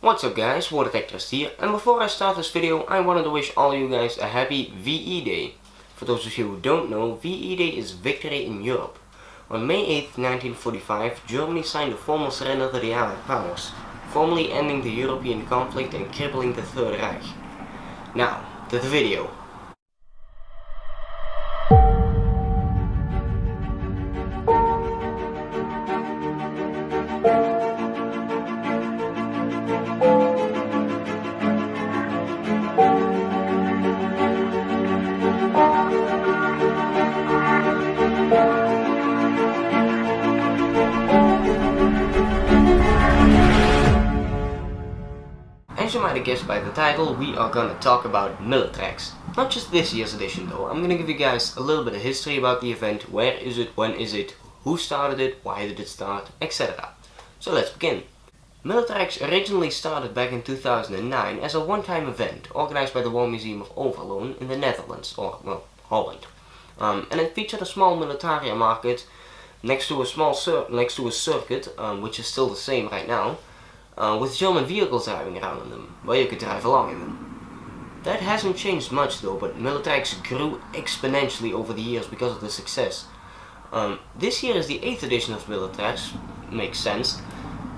What's up guys, Militracks here, and before I start this video I wanted to wish all you guys a happy VE Day. For those of you who don't know, VE Day is Victory in Europe. On May 8th, 1945, Germany signed a formal surrender to the Allied powers, formally ending the European conflict and crippling the Third Reich. Now, to the video. As you might have guessed by the title, we are gonna talk about Militracks. Not just this year's edition though, I'm gonna give you guys a little bit of history about the event, where is it, when is it, who started it, why did it start, etc. So let's begin. Militracks originally started back in 2009 as a one-time event organized by the Museum Overloon in the Netherlands, or well, Holland. And it featured a small militaria market next to a circuit, which is still the same right now. With German vehicles driving around in them, where you could drive along in them. That hasn't changed much though, but Militracks grew exponentially over the years because of the success. This year is the 8th edition of Militracks, makes sense,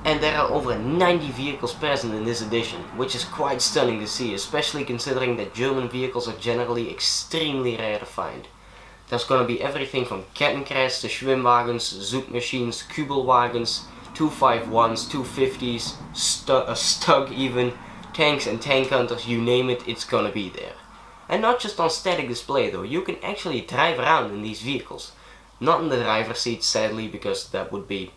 and there are over 90 vehicles present in this edition, which is quite stunning to see, especially considering that German vehicles are generally extremely rare to find. There's gonna be everything from Kettenkrets to Schwimmwagens, Zoekmachines, Kubelwagens, 251s, 250s, a Stug even, tanks and tank hunters, you name it, it's gonna be there. And not just on static display though, you can actually drive around in these vehicles. Not in the driver's seat sadly, because that would be...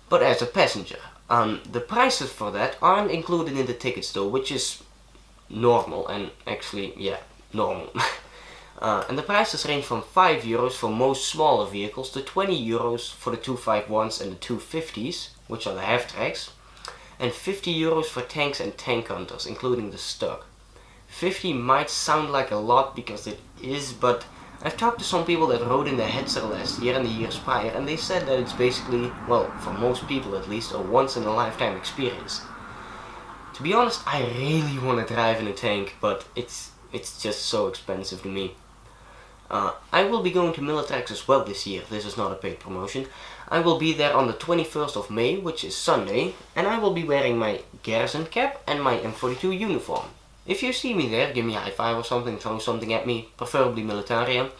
but as a passenger. The prices for that aren't included in the tickets though, which is normal, and actually, yeah, normal. And the prices range from €5 for most smaller vehicles to €20 for the 251s and the 250s, which are the half-tracks, and €50 for tanks and tank hunters, including the Stug. 50 might sound like a lot because it is, but I've talked to some people that rode in the Hetzer last year and the years prior, and they said that it's basically, well, for most people at least, a once-in-a-lifetime experience. To be honest, I really want to drive in a tank, but it's just so expensive to me. I will be going to Militracks as well this year. This is not a paid promotion. I will be there on the 21st of May, which is Sunday, and I will be wearing my garrison cap and my M42 uniform. If you see me there, give me a high five or something, throw something at me, preferably Militaria.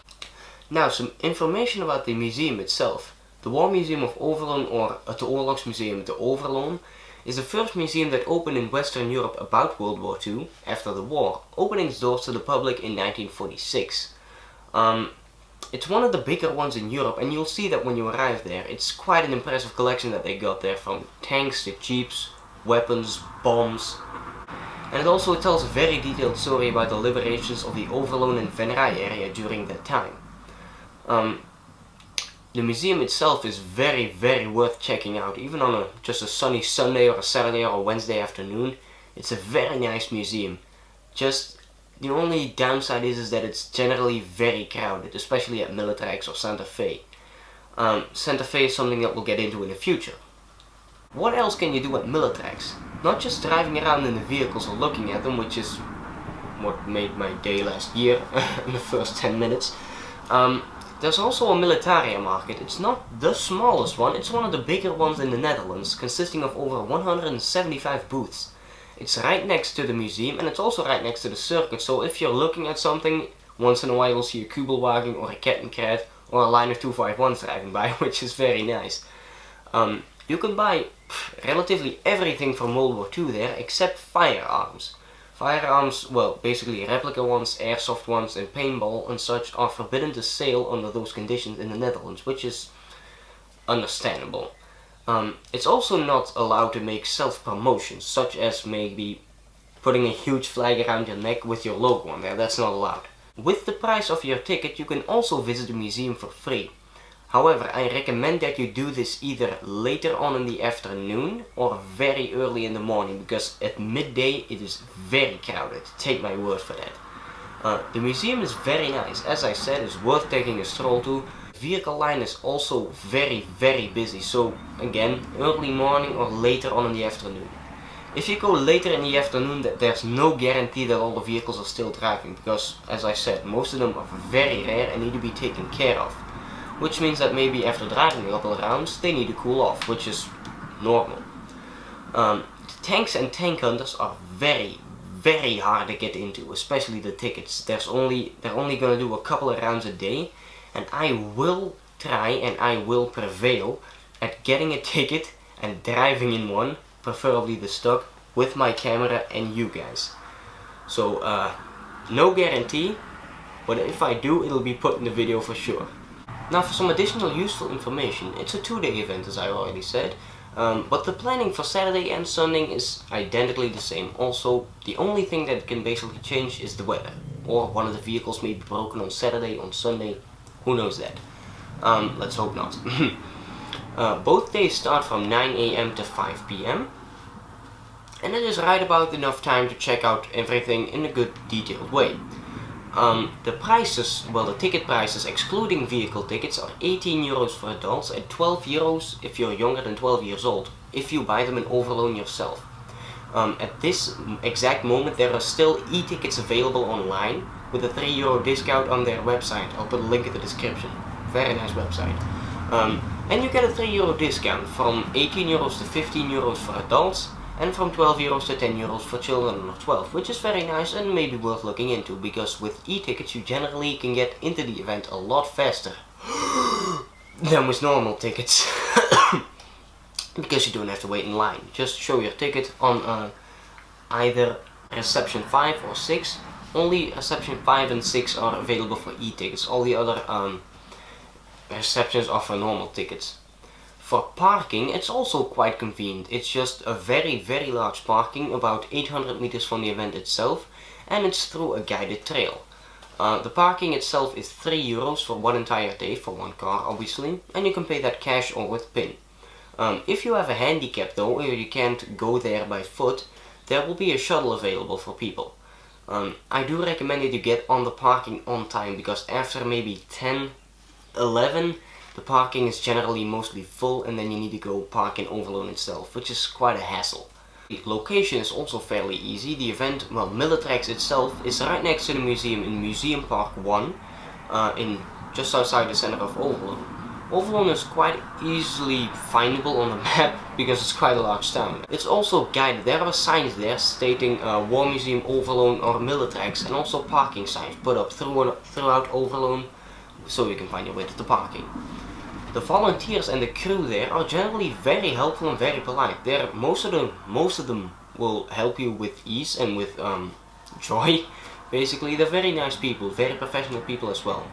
Now, some information about the museum itself. The War Museum of Overloon, or het Oorlogsmuseum te Overloon, is the first museum that opened in Western Europe about World War II, after the war, opening its doors to the public in 1946. It's one of the bigger ones in Europe, and you'll see that when you arrive there. It's quite an impressive collection that they got there, from tanks to jeeps, weapons, bombs. And it also tells a very detailed story about the liberations of the Overloon and Venray area during that time. The museum itself is very, very worth checking out, even on just a sunny Sunday or a Saturday or a Wednesday afternoon. It's a very nice museum. Just the only downside is that it's generally very crowded, especially at Militracks or Santa Fe. Santa Fe is something that we'll get into in the future. What else can you do at Militracks? Not just driving around in the vehicles or looking at them, which is what made my day last year in the first 10 minutes. There's also a militaria market. It's not the smallest one, it's one of the bigger ones in the Netherlands, consisting of over 175 booths. It's right next to the museum, and it's also right next to the circuit, so if you're looking at something, once in a while you'll see a Kubelwagen or a Kettenkret or a line of 251s driving by, which is very nice. You can buy relatively everything from World War II there, except firearms. Firearms, well, basically replica ones, airsoft ones, and paintball and such are forbidden to sale under those conditions in the Netherlands, which is understandable. It's also not allowed to make self-promotions, such as maybe putting a huge flag around your neck with your logo on there. That's not allowed. With the price of your ticket, you can also visit the museum for free. However, I recommend that you do this either later on in the afternoon or very early in the morning, because at midday it is very crowded. Take my word for that. The museum is very nice. As I said, it's worth taking a stroll to. vehicle line is also very busy, so again, early morning or later on in the afternoon. If you go later in the afternoon, there's no guarantee that all the vehicles are still driving, because, as I said, most of them are very rare and need to be taken care of. Which means that maybe after driving a couple of rounds, they need to cool off, which is normal. Tanks and tank hunters are very hard to get into, especially the tickets. They're only gonna do a couple of rounds a day, and I will try and I will prevail at getting a ticket and driving in one, preferably the stock, with my camera and you guys. So no guarantee, but if I do, it'll be put in the video for sure. Now for some additional useful information, it's a 2-day event as I already said, but the planning for Saturday and Sunday is identically the same. Also, the only thing that can basically change is the weather, or one of the vehicles may be broken on Saturday, on Sunday, who knows that. Let's hope not. Both days start from 9 AM to 5 PM, and it is right about enough time to check out everything in a good detailed way. The prices, well, the ticket prices excluding vehicle tickets are 18 euros for adults and 12 euros if you're younger than 12 years old, if you buy them in Overloon yourself. At this exact moment there are still e-tickets available online with a 3 euro discount on their website. I'll put a link in the description. Very nice website. And you get a 3 euro discount from 18 euros to 15 euros for adults, and from 12 euros to 10 euros for children under 12, which is very nice and maybe worth looking into, because with e-tickets you generally can get into the event a lot faster than with normal tickets. Because you don't have to wait in line. Just show your ticket on either reception 5 or 6. Only reception 5 and 6 are available for e-tickets. All the other receptions are for normal tickets. For parking, it's also quite convenient. It's just a very large parking, about 800 meters from the event itself, and it's through a guided trail. The parking itself is 3 euros for one entire day, for one car obviously, and you can pay that cash or with PIN. If you have a handicap though, or you can't go there by foot, there will be a shuttle available for people. I do recommend that you get on the parking on time, because after maybe 10, 11, the parking is generally mostly full, and then you need to go park in Overloon itself, which is quite a hassle. The location is also fairly easy. The event, well, Militracks itself, is right next to the museum in Museum Park 1, just outside the center of Overloon. Overloon is quite easily findable on the map because it's quite a large town. It's also guided. There are signs there stating War Museum Overloon or Militracks, and also parking signs put up throughout Overloon, so you can find your way to the parking. The volunteers and the crew there are generally very helpful and very polite. Most of them will help you with ease and with joy. Basically, they're very nice people, very professional people as well.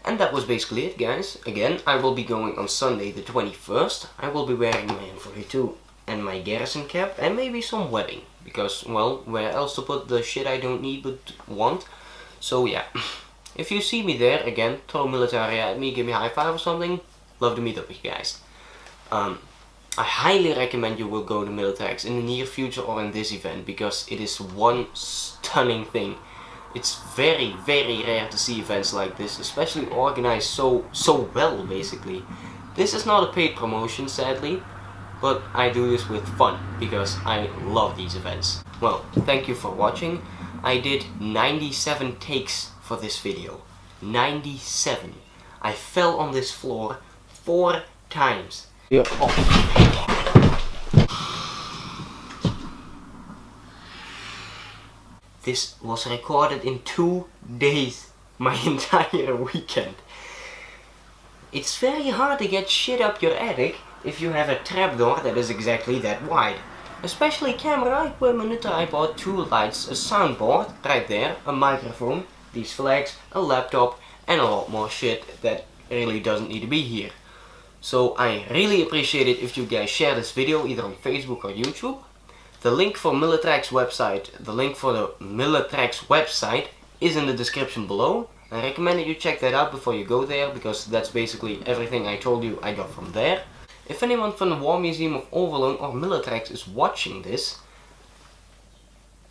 And that was basically it, guys. Again, I will be going on Sunday the 21st. I will be wearing my M42 and my garrison cap and maybe some webbing, because, well, where else to put the shit I don't need but want? So yeah. If you see me there, again, throw military at me, give me a high five or something. Love to meet up with you guys. I highly recommend you will go to Militracks in the near future or in this event, because it is one stunning thing. It's very rare to see events like this, especially organized so well, basically. This is not a paid promotion, sadly, but I do this with fun, because I love these events. Well, thank you for watching. I did 97 takes for this video. 97. I fell on this floor 4 times. Yeah. Oh. This was recorded in 2 days, my entire weekend. It's very hard to get shit up your attic if you have a trapdoor that is exactly that wide. Especially camera equipment, a tripod, 2 lights, a soundboard, right there, a microphone, these flags, a laptop, and a lot more shit that really doesn't need to be here. So I really appreciate it if you guys share this video either on Facebook or YouTube. The link for Militracks website, the link for the Militracks website is in the description below. I recommend that you check that out before you go there, because that's basically everything I told you I got from there. If anyone from the War Museum of Overloon or Militracks is watching this,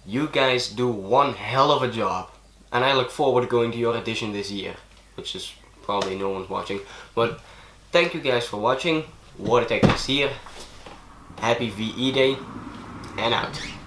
you guys do one hell of a job. And I look forward to going to your edition this year, which is probably no one's watching. But thank you guys for watching. War Detectives here. Happy VE Day. and out.